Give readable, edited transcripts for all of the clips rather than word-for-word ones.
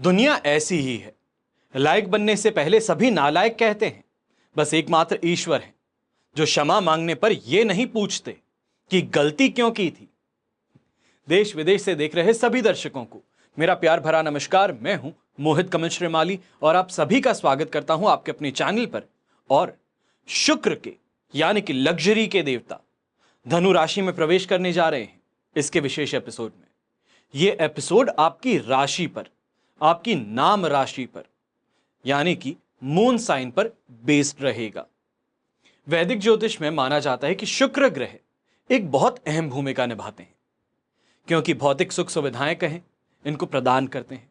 दुनिया ऐसी ही है। लायक बनने से पहले सभी नालायक कहते हैं। बस एकमात्र ईश्वर है जो क्षमा मांगने पर यह नहीं पूछते कि गलती क्यों की थी। देश विदेश से देख रहे सभी दर्शकों को मेरा प्यार भरा नमस्कार। मैं हूं मोहित कमल श्रीमाली और आप सभी का स्वागत करता हूं आपके अपने चैनल पर। और शुक्र के यानी कि लग्जरी के देवता धनु राशि में प्रवेश करने जा रहे हैं इसके विशेष एपिसोड में। यह एपिसोड आपकी राशि पर, आपकी नाम राशि पर यानी कि मून साइन पर बेस्ड रहेगा। वैदिक ज्योतिष में माना जाता है कि शुक्र ग्रह एक बहुत अहम भूमिका निभाते हैं क्योंकि भौतिक सुख सुविधाएं कहें इनको प्रदान करते हैं।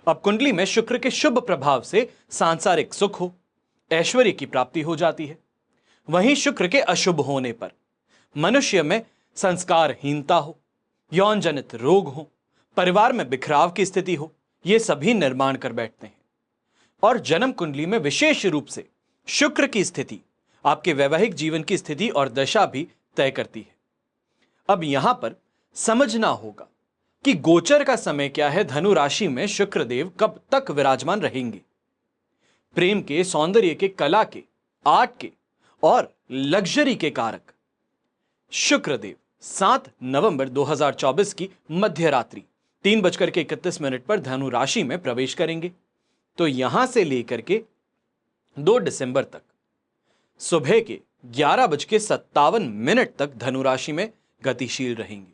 अब कुंडली में शुक्र के शुभ प्रभाव से सांसारिक सुख हो, ऐश्वर्य की प्राप्ति हो जाती है। वहीं शुक्र के अशुभ होने पर मनुष्य में संस्कारहीनता हो, यौन जनित रोग हो, परिवार में बिखराव की स्थिति हो, ये सभी निर्माण कर बैठते हैं। और जन्म कुंडली में विशेष रूप से शुक्र की स्थिति आपके वैवाहिक जीवन की स्थिति और दशा भी तय करती है। अब यहां पर समझना होगा कि गोचर का समय क्या है, धनु राशि में शुक्र देव कब तक विराजमान रहेंगे। प्रेम के, सौंदर्य के, कला के, आर्ट के और लग्जरी के कारक शुक्र देव 7 नवंबर 2024 की मध्य रात्रि 3:31 पर धनु राशि में प्रवेश करेंगे। तो यहां से लेकर के 2 दिसंबर तक सुबह के 11:57 तक धनु राशि में गतिशील रहेंगे।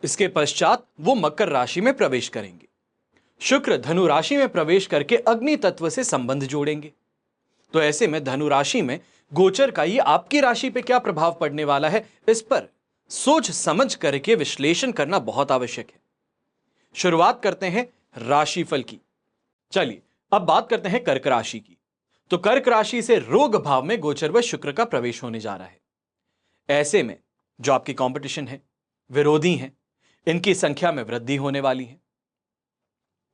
इसके पश्चात वो मकर राशि में प्रवेश करेंगे। शुक्र धनु राशि में प्रवेश करके अग्नि तत्व से संबंध जोड़ेंगे। तो ऐसे में धनु राशि में गोचर का ये आपकी राशि पे क्या प्रभाव पड़ने वाला है, इस पर सोच समझ करके विश्लेषण करना बहुत आवश्यक है। शुरुआत करते हैं राशिफल की। चलिए अब बात करते हैं कर्क राशि की। तो कर्क राशि से रोग भाव में गोचर व शुक्र का प्रवेश होने जा रहा है। ऐसे में जो आपकी कंपटीशन है, विरोधी हैं, इनकी संख्या में वृद्धि होने वाली है।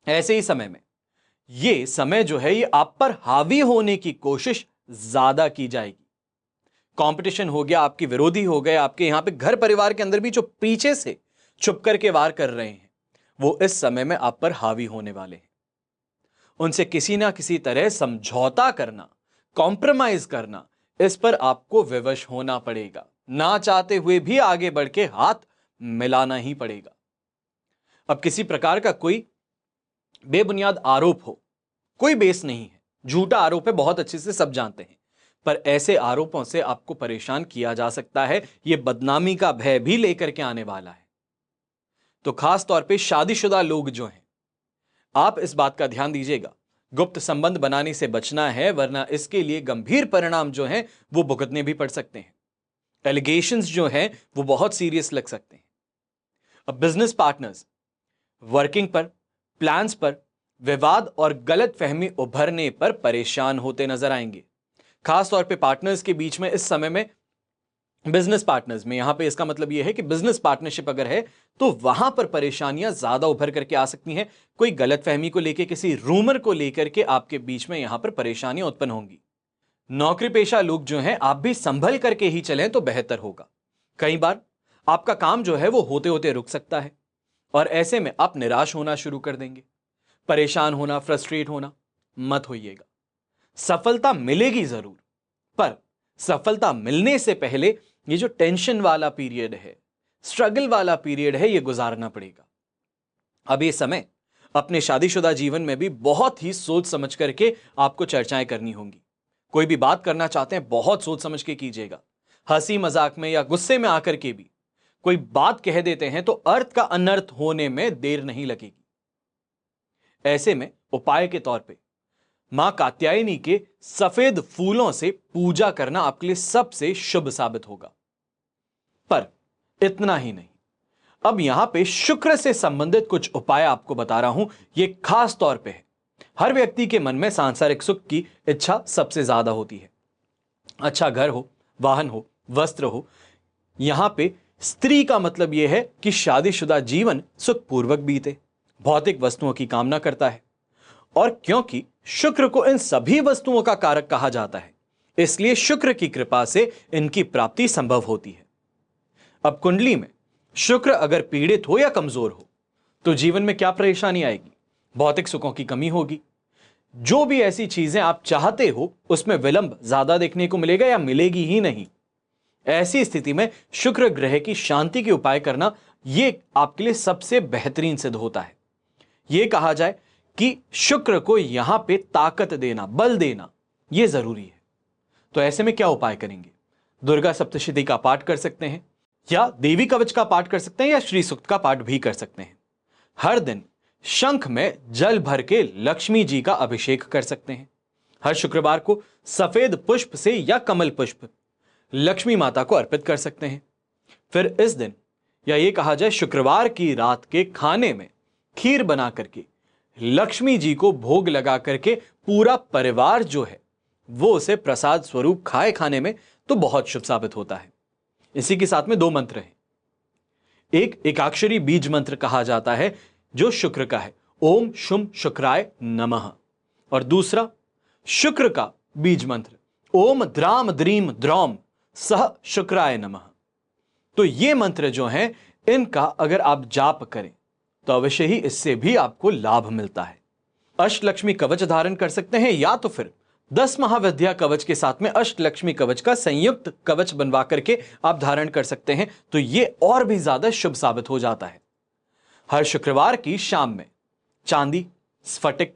ऐसे ही समय में ये समय जो है ये आप पर हावी होने की कोशिश ज्यादा की जाएगी। कंपटीशन हो गया, आपके विरोधी हो गए, आपके यहां पे घर परिवार के अंदर भी जो पीछे से छुप करके वार कर रहे हैं वो इस समय में आप पर हावी होने वाले हैं। उनसे किसी ना किसी तरह समझौता करना, कॉम्प्रोमाइज करना, इस पर आपको विवश होना पड़ेगा। ना चाहते हुए भी आगे बढ़ के हाथ मिलाना ही पड़ेगा। अब किसी प्रकार का कोई बेबुनियाद आरोप हो, कोई बेस नहीं है, झूठा आरोप है, बहुत अच्छे से सब जानते हैं, पर ऐसे आरोपों से आपको परेशान किया जा सकता है। यह बदनामी का भय भी लेकर के आने वाला है। तो खास तौर पे शादीशुदा लोग जो हैं, आप इस बात का ध्यान दीजिएगा, गुप्त संबंध बनाने से बचना है, वरना इसके लिए गंभीर परिणाम जो हैं वो भुगतने भी पड़ सकते हैं। एलिगेशंस जो हैं वो बहुत सीरियस लग सकते हैं। अब बिजनेस पार्टनर्स, वर्किंग पर, प्लान्स पर विवाद और गलत फहमी उभरने पर परेशान होते नजर आएंगे। खास तौर पे पार्टनर्स के बीच में इस समय में, बिजनेस पार्टनर्स में, यहां पे इसका मतलब यह है कि बिजनेस पार्टनरशिप अगर है तो वहां पर परेशानियां ज्यादा उभर करके आ सकती हैं। कोई गलत फहमी को लेकर, किसी रूमर को लेकर के आपके बीच में यहां पर परेशानियां उत्पन्न होंगी। नौकरी पेशा लोग जो हैं, आप भी संभल करके ही चलें तो बेहतर होगा। कई बार आपका काम जो है वो होते होते रुक सकता है और ऐसे में आप निराश होना शुरू कर देंगे। परेशान होना, फ्रस्ट्रेट होना मत होइएगा। सफलता मिलेगी जरूर, पर सफलता मिलने से पहले ये जो टेंशन वाला पीरियड है, स्ट्रगल वाला पीरियड है, ये गुजारना पड़ेगा। अब ये समय अपने शादीशुदा जीवन में भी बहुत ही सोच समझ करके आपको चर्चाएं करनी होंगी। कोई भी बात करना चाहते हैं बहुत सोच समझ के कीजिएगा। हंसी मजाक में या गुस्से में आकर के भी कोई बात कह देते हैं तो अर्थ का अनर्थ होने में देर नहीं लगेगी। ऐसे में उपाय के तौर पे मां कात्यायनी के सफेद फूलों से पूजा करना आपके लिए सबसे शुभ साबित होगा। पर इतना ही नहीं, अब यहां पे शुक्र से संबंधित कुछ उपाय आपको बता रहा हूं। यह खास तौर पे है। हर व्यक्ति के मन में सांसारिक सुख की इच्छा सबसे ज्यादा होती है। अच्छा घर हो, वाहन हो, वस्त्र हो। यहां पे स्त्री का मतलब यह है कि शादीशुदा जीवन सुखपूर्वक बीते, भौतिक वस्तुओं की कामना करता है। और क्योंकि शुक्र को इन सभी वस्तुओं का कारक कहा जाता है, इसलिए शुक्र की कृपा से इनकी प्राप्ति संभव होती है। अब कुंडली में शुक्र अगर पीड़ित हो या कमजोर हो तो जीवन में क्या परेशानी आएगी, भौतिक सुखों की कमी होगी। जो भी ऐसी चीजें आप चाहते हो उसमें विलंब ज्यादा देखने को मिलेगा या मिलेगी ही नहीं। ऐसी स्थिति में शुक्र ग्रह की शांति के उपाय करना यह आपके लिए सबसे बेहतरीन सिद्ध होता है। यह कहा जाए कि शुक्र को यहां पे ताकत देना, बल देना यह जरूरी है। तो ऐसे में क्या उपाय करेंगे? दुर्गा सप्तशती का पाठ कर सकते हैं, या देवी कवच का पाठ कर सकते हैं, या श्री सूक्त का पाठ भी कर सकते हैं। हर दिन शंख में जल भर के लक्ष्मी जी का अभिषेक कर सकते हैं। हर शुक्रवार को सफेद पुष्प से या कमल पुष्प लक्ष्मी माता को अर्पित कर सकते हैं। फिर इस दिन, या ये कहा जाए शुक्रवार की रात के खाने में खीर बना करके लक्ष्मी जी को भोग लगा करके पूरा परिवार जो है वो उसे प्रसाद स्वरूप खाए खाने में, तो बहुत शुभ साबित होता है। इसी के साथ में 2 मंत्र हैं। एक एकाक्षरी बीज मंत्र कहा जाता है जो शुक्र का है, ओम शुम शुक्राय नमः, और दूसरा शुक्र का बीज मंत्र, ओम द्राम द्रीम द्रौम सह शुक्राय नमः। तो ये मंत्र जो हैं इनका अगर आप जाप करें तो अवश्य ही इससे भी आपको लाभ मिलता है। अष्टलक्ष्मी कवच धारण कर सकते हैं, या तो फिर 10 महाविद्या कवच के साथ में अष्टलक्ष्मी कवच का संयुक्त कवच बनवा करके आप धारण कर सकते हैं, तो यह और भी ज्यादा शुभ साबित हो जाता है। हर शुक्रवार की शाम में चांदी, स्फटिक,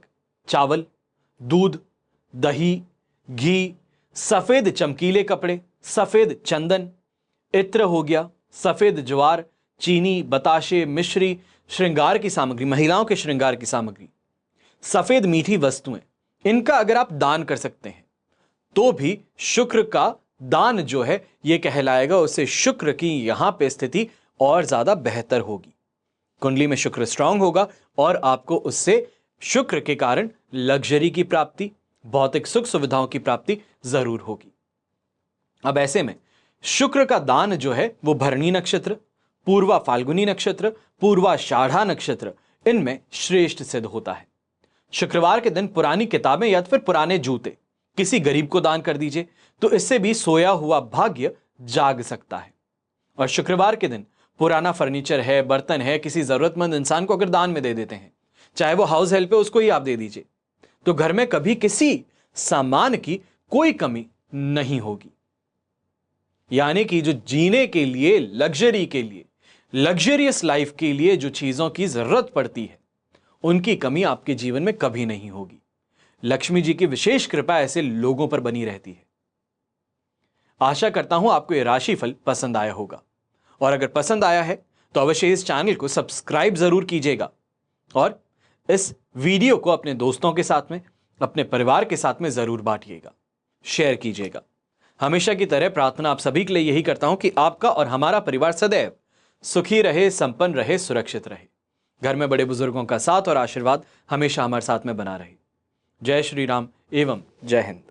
चावल, दूध, दही, घी, सफेद चमकीले कपड़े, सफेद चंदन, इत्र हो गया, सफेद ज्वार, चीनी, बताशे, मिश्री, श्रृंगार की सामग्री, महिलाओं के श्रृंगार की सामग्री, सफेद मीठी वस्तुएं, इनका अगर आप दान कर सकते हैं तो भी शुक्र का दान जो है यह कहलाएगा, उससे शुक्र की यहां पे स्थिति और ज्यादा बेहतर होगी। कुंडली में शुक्र स्ट्रांग होगा और आपको उससे शुक्र के कारण लग्जरी की प्राप्ति, भौतिक सुख सुविधाओं की प्राप्ति जरूर होगी। अब ऐसे में शुक्र का दान जो है वो भरणी नक्षत्र, पूर्वा फाल्गुनी नक्षत्र, पूर्वा शाढ़ा नक्षत्र, इनमें श्रेष्ठ सिद्ध होता है। शुक्रवार के दिन पुरानी किताबें या फिर पुराने जूते किसी गरीब को दान कर दीजिए, तो इससे भी सोया हुआ भाग्य जाग सकता है। और शुक्रवार के दिन पुराना फर्नीचर है, बर्तन है, किसी जरूरतमंद इंसान को अगर दान में दे देते हैं, चाहे वो हाउस हेल्प है, उसको ही आप दे दीजिए, तो घर में कभी किसी सामान की कोई कमी नहीं होगी। यानी कि जो जीने के लिए, लग्जरी के लिए, लग्जरियस लाइफ के लिए जो चीजों की जरूरत पड़ती है उनकी कमी आपके जीवन में कभी नहीं होगी। लक्ष्मी जी की विशेष कृपा ऐसे लोगों पर बनी रहती है। आशा करता हूं आपको यह राशिफल पसंद आया होगा, और अगर पसंद आया है तो अवश्य इस चैनल को सब्सक्राइब जरूर कीजिएगा और इस वीडियो को अपने दोस्तों के साथ में, अपने परिवार के साथ में जरूर बांटिएगा, शेयर कीजिएगा। हमेशा की तरह प्रार्थना आप सभी के लिए यही करता हूं कि आपका और हमारा परिवार सदैव सुखी रहे, संपन्न रहे, सुरक्षित रहे। घर में बड़े बुजुर्गों का साथ और आशीर्वाद हमेशा हमारे साथ में बना रहे। जय श्री राम एवं जय हिंद।